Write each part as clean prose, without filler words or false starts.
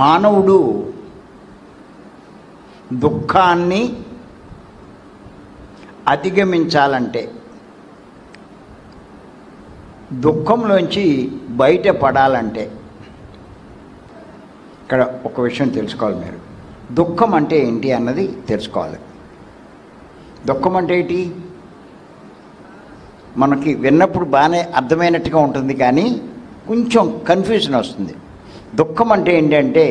మానవుడు దుఃఖాన్ని అధిగమించాలంటే, దుఃఖంలోంచి బయటపడాలంటే ఇక్కడ ఒక విషయం తెలుసుకోవాలి. మీరు దుఃఖం అంటే ఏంటి అన్నది తెలుసుకోవాలి. దుఃఖం అంటే ఏంటి? మనకి విన్నప్పుడు బాగానే అర్థమైనట్టుగా ఉంటుంది, కానీ కొంచెం కన్ఫ్యూజన్ వస్తుంది. దుఃఖం అంటే ఏంటంటే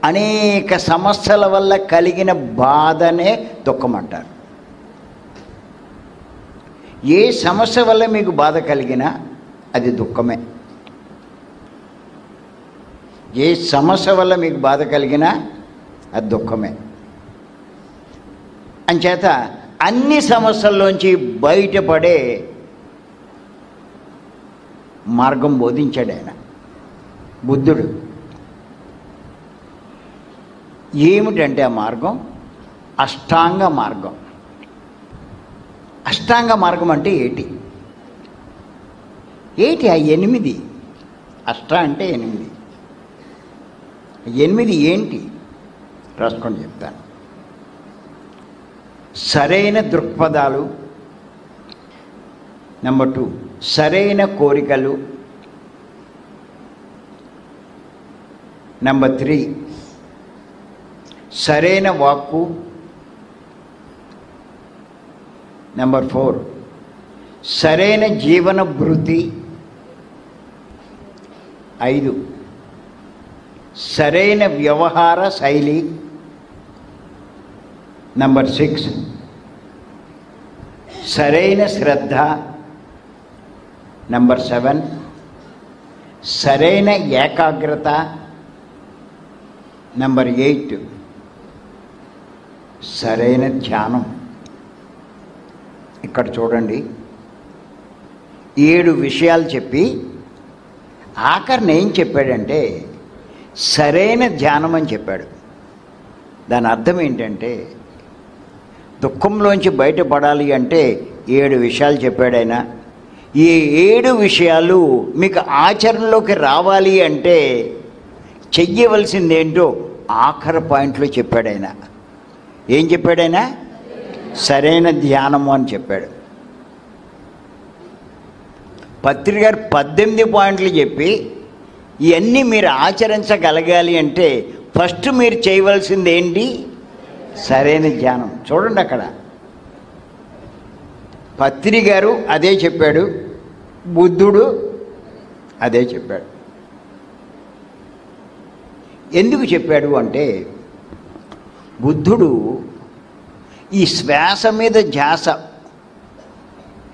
అనేక సమస్యల వల్ల కలిగిన బాధనే దుఃఖం అంటారు. ఏ సమస్య వల్ల మీకు బాధ కలిగినా అది దుఃఖమే. ఏ సమస్య వల్ల మీకు బాధ కలిగినా అది దుఃఖమే. అంచేత అన్ని సమస్యల్లోంచి బయటపడే మార్గం బోధించాడు ఆయన, బుద్ధుడు. ఏమిటంటే ఆ మార్గం అష్టాంగ మార్గం. అష్టాంగ మార్గం అంటే ఏంటి? ఆ 8? అష్ట అంటే 8. 8 ఏంటి రాసుకొని చెప్తాను. సరైన దృక్పథాలు, నెంబర్ 2 సరైన కోరికలు, నెంబర్ 3 సరైన వాక్కు, నెంబర్ 4 సరైన జీవన భృతి, 5 సరైన వ్యవహార శైలి, నెంబర్ 6 సరైన శ్రద్ధ, నెంబర్ 7 సరైన ఏకాగ్రత, నెంబర్ 8 సరైన ధ్యానం. ఇక్కడ చూడండి, 7 విషయాలు చెప్పి ఆఖరిని ఏం చెప్పాడంటే సరైన ధ్యానం అని చెప్పాడు. దాని అర్థం ఏంటంటే దుఃఖంలోంచి బయటపడాలి అంటే 7 విషయాలు చెప్పాడు ఆయన. ఈ 7 విషయాలు మీకు ఆచరణలోకి రావాలి అంటే చెయ్యవలసిందేంటో ఆఖరి పాయింట్లో చెప్పాడు ఆయన. ఏం చెప్పాడు ఆయన? సరైన ధ్యానము అని చెప్పాడు. పత్రి గారు 18 పాయింట్లు చెప్పి ఇవన్నీ మీరు ఆచరించగలగాలి అంటే ఫస్ట్ మీరు చేయవలసింది ఏంటి? సరైన ధ్యానం. చూడండి, అక్కడ పత్రి గారు అదే చెప్పాడు, బుద్ధుడు అదే చెప్పాడు. ఎందుకు చెప్పాడు అంటే బుద్ధుడు ఈ శ్వాస మీద ధ్యాస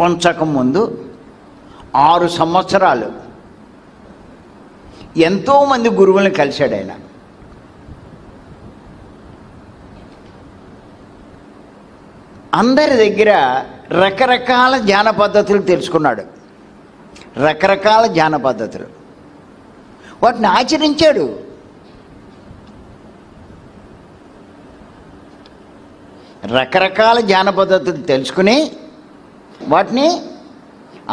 ఉంచకముందు 6 సంవత్సరాలు ఎంతోమంది గురువులను కలిశాడు ఆయన. అందరి దగ్గర రకరకాల ధ్యాన పద్ధతులు తెలుసుకున్నాడు, రకరకాల ధ్యాన పద్ధతులు. వాటిని ఆచరించాడు. రకరకాల ధ్యాన పద్ధతులు తెలుసుకుని వాటిని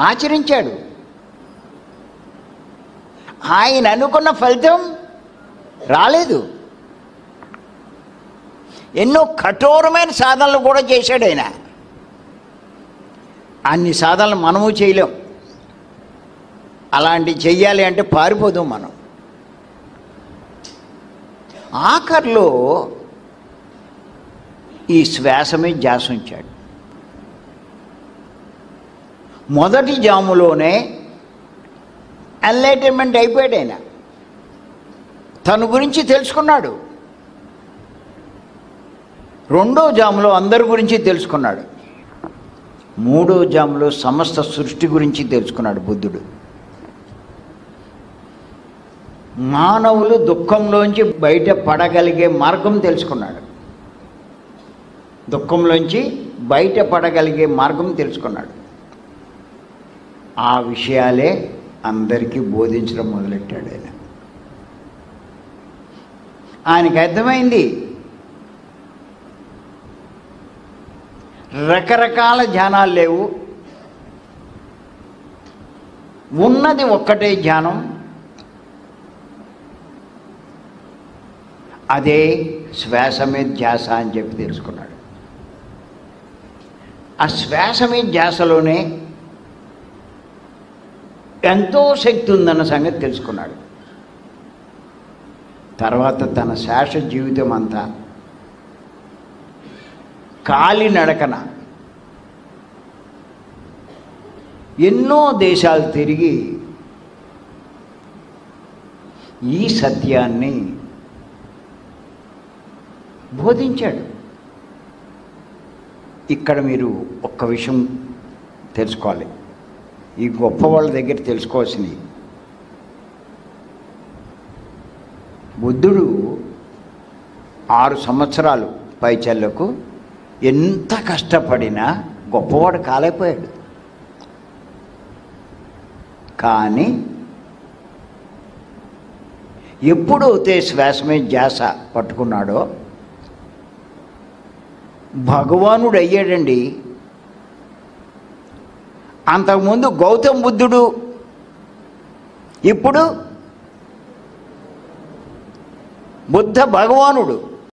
ఆచరించాడు. ఆయన అనుకున్న ఫలితం రాలేదు. ఎన్నో కఠోరమైన సాధనలు కూడా చేశాడు ఆయన. అన్ని సాధనలు మనము చేయలేం. అలాంటివి చెయ్యాలి అంటే పారిపోదాం మనం. ఆఖరిలో ఈ శ్వాస మీద ధ్యాస ఉంచాడు. మొదటి జాములోనే ఎన్లైటన్మెంట్ అయిపోయాడు ఆయన. తన గురించి తెలుసుకున్నాడు. రెండో జాములో అందరి గురించి తెలుసుకున్నాడు. మూడో జాములో సమస్త సృష్టి గురించి తెలుసుకున్నాడు బుద్ధుడు. మానవులు దుఃఖంలోంచి బయట పడగలిగే మార్గం తెలుసుకున్నాడు. దుఃఖంలోంచి బయటపడగలిగే మార్గం తెలుసుకున్నాడు. ఆ విషయాలే అందరికీ బోధించడం మొదలెట్టాడు ఆయన. ఆయనకి అర్థమైంది రకరకాల ధ్యానాలు లేవు, ఉన్నది ఒక్కటే ధ్యానం. అదే శ్వాస మీద ధ్యాస అని చెప్పి తెలుసుకున్నాడు. ఆ శ్వాస మీద ధ్యాసలోనే ఎంతో శక్తి ఉందన్న సంగతి తెలుసుకున్నాడు. తర్వాత తన శేష జీవితం అంతా కాలినడకన ఎన్నో దేశాలు తిరిగి ఈ సత్యాన్ని బోధించాడు. ఇక్కడ మీరు ఒక్క విషయం తెలుసుకోవాలి, ఈ గొప్ప వాళ్ళ దగ్గర తెలుసుకోవాల్సినవి. బుద్ధుడు 6 సంవత్సరాలు పైచల్లకు ఎంత కష్టపడినా గొప్పవాడు కాలేకపోయాడు. కానీ ఎప్పుడైతే శ్వాస మీద ధ్యాస పట్టుకున్నాడో భగవానుడు అయ్యాడండి. అంతకుముందు గౌతమ బుద్ధుడు, ఇప్పుడు బుద్ధ భగవానుడు.